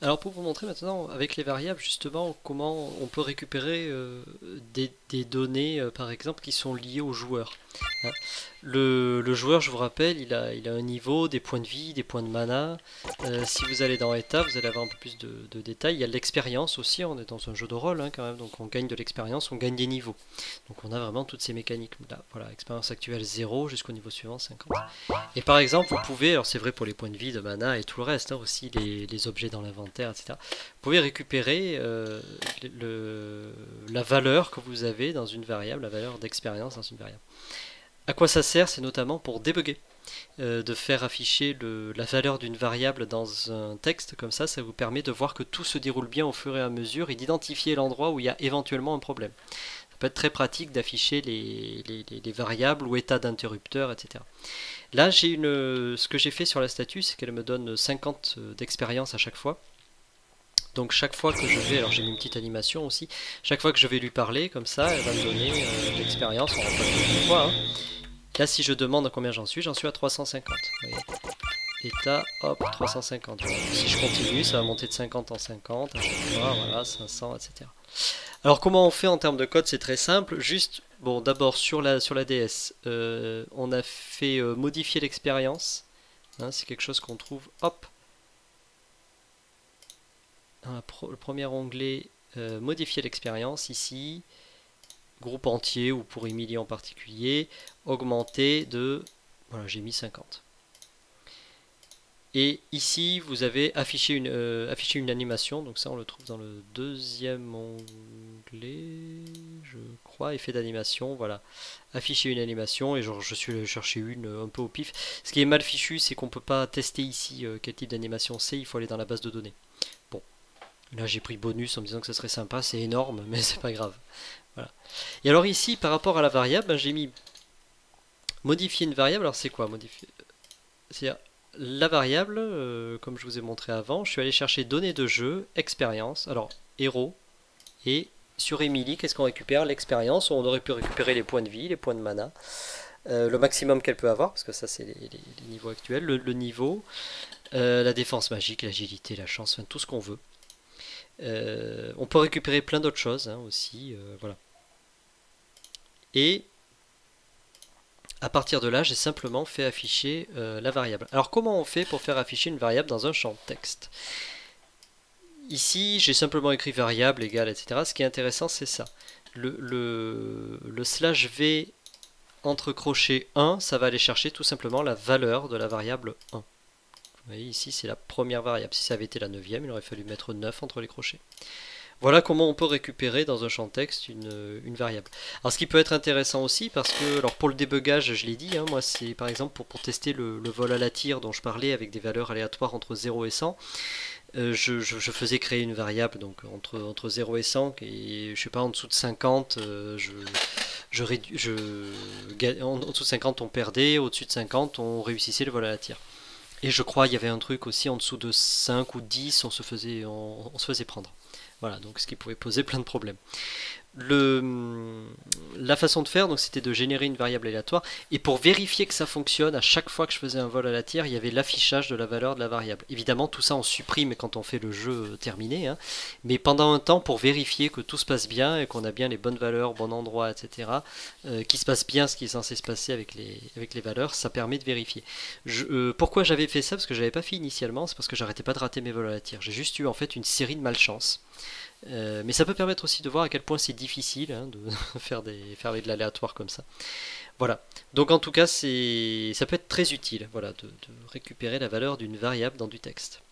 Alors pour vous montrer maintenant avec les variables justement comment on peut récupérer des données par exemple qui sont liées au joueur. Hein. Le joueur, je vous rappelle, il a un niveau, des points de vie, des points de mana. Si vous allez dans état, vous allez avoir un peu plus de détails. Il y a de l'expérience aussi, on est dans un jeu de rôle hein, quand même, donc on gagne de l'expérience, on gagne des niveaux. Donc on a vraiment toutes ces mécaniques là. Voilà, expérience actuelle 0 jusqu'au niveau suivant 50. Et par exemple, vous pouvez, alors c'est vrai pour les points de vie, de mana et tout le reste, hein, aussi les objets dans l'inventaire, etc. Vous pouvez récupérer la valeur que vous avez dans une variable, la valeur d'expérience dans une variable. À quoi ça sert? C'est notamment pour débugger, de faire afficher la valeur d'une variable dans un texte comme ça vous permet de voir que tout se déroule bien au fur et à mesure et d'identifier l'endroit où il y a éventuellement un problème. Ça peut être très pratique d'afficher les variables ou états d'interrupteur, etc. Là, ce que j'ai fait sur la statue, c'est qu'elle me donne 50 d'expérience à chaque fois. Donc chaque fois que je vais, alors j'ai mis une petite animation aussi, chaque fois que je vais lui parler, comme ça, elle va me donner de l'expérience, on rentre pas une fois. Hein. Là, si je demande combien j'en suis à 350. Vous voyez. État, hop, 350. Voilà. Si je continue, ça va monter de 50 en 50, à chaque fois, voilà, 500, etc. Alors comment on fait en termes de code? C'est très simple, juste, bon, d'abord sur la DS, on a fait modifier l'expérience. Hein, c'est quelque chose qu'on trouve, hop, dans le premier onglet, modifier l'expérience, ici, groupe entier ou pour Emily en particulier, augmenter de, voilà, j'ai mis 50. Et ici, vous avez affiché une animation, donc ça on le trouve dans le deuxième onglet, je crois, effet d'animation, voilà. Afficher une animation, et genre, je suis allé chercher une un peu au pif. Ce qui est mal fichu, c'est qu'on ne peut pas tester ici quel type d'animation c'est, il faut aller dans la base de données. Bon, là j'ai pris bonus en me disant que ça serait sympa, c'est énorme, mais c'est pas grave. Voilà. Et alors ici, par rapport à la variable, ben, j'ai mis modifier une variable, alors c'est quoi modifier? C'est la variable, comme je vous ai montré avant, je suis allé chercher données de jeu, expérience, alors héros, et sur Emily, qu'est-ce qu'on récupère? L'expérience, on aurait pu récupérer les points de vie, les points de mana, le maximum qu'elle peut avoir, parce que ça c'est les niveaux actuels, le niveau, la défense magique, l'agilité, la chance, enfin, tout ce qu'on veut. On peut récupérer plein d'autres choses hein, aussi, voilà. Et à partir de là, j'ai simplement fait afficher la variable. Alors comment on fait pour faire afficher une variable dans un champ de texte? Ici, j'ai simplement écrit variable égale, etc. Ce qui est intéressant, c'est ça. Le slash v entre crochets 1, ça va aller chercher tout simplement la valeur de la variable 1. Vous voyez, ici, c'est la première variable. Si ça avait été la neuvième, il aurait fallu mettre 9 entre les crochets. Voilà comment on peut récupérer dans un champ de texte une variable. Alors ce qui peut être intéressant aussi, parce que alors pour le débugage, je l'ai dit, hein, moi c'est par exemple pour tester le vol à la tire dont je parlais avec des valeurs aléatoires entre 0 et 100, je faisais créer une variable donc entre 0 et 100, et je sais pas, en dessous de 50, en dessous de 50 on perdait, au-dessus de 50 on réussissait le vol à la tire. Et je crois il y avait un truc aussi en dessous de 5 ou 10, on se faisait prendre. Voilà, donc ce qui pouvait poser plein de problèmes. La façon de faire, donc, c'était de générer une variable aléatoire. Et pour vérifier que ça fonctionne, à chaque fois que je faisais un vol à la tire, il y avait l'affichage de la valeur de la variable. Évidemment, tout ça on supprime quand on fait le jeu terminé. Hein. Mais pendant un temps, pour vérifier que tout se passe bien et qu'on a bien les bonnes valeurs, bon endroit, etc., qu'il se passe bien ce qui est censé se passer avec les valeurs, ça permet de vérifier. Pourquoi j'avais fait ça? Parce que j'avais pas fait initialement, c'est parce que j'arrêtais pas de rater mes vols à la tire. J'ai juste eu en fait une série de malchance. Mais ça peut permettre aussi de voir à quel point c'est difficile hein, de faire de l'aléatoire comme ça. Voilà. Donc en tout cas, ça peut être très utile voilà, de récupérer la valeur d'une variable dans du texte.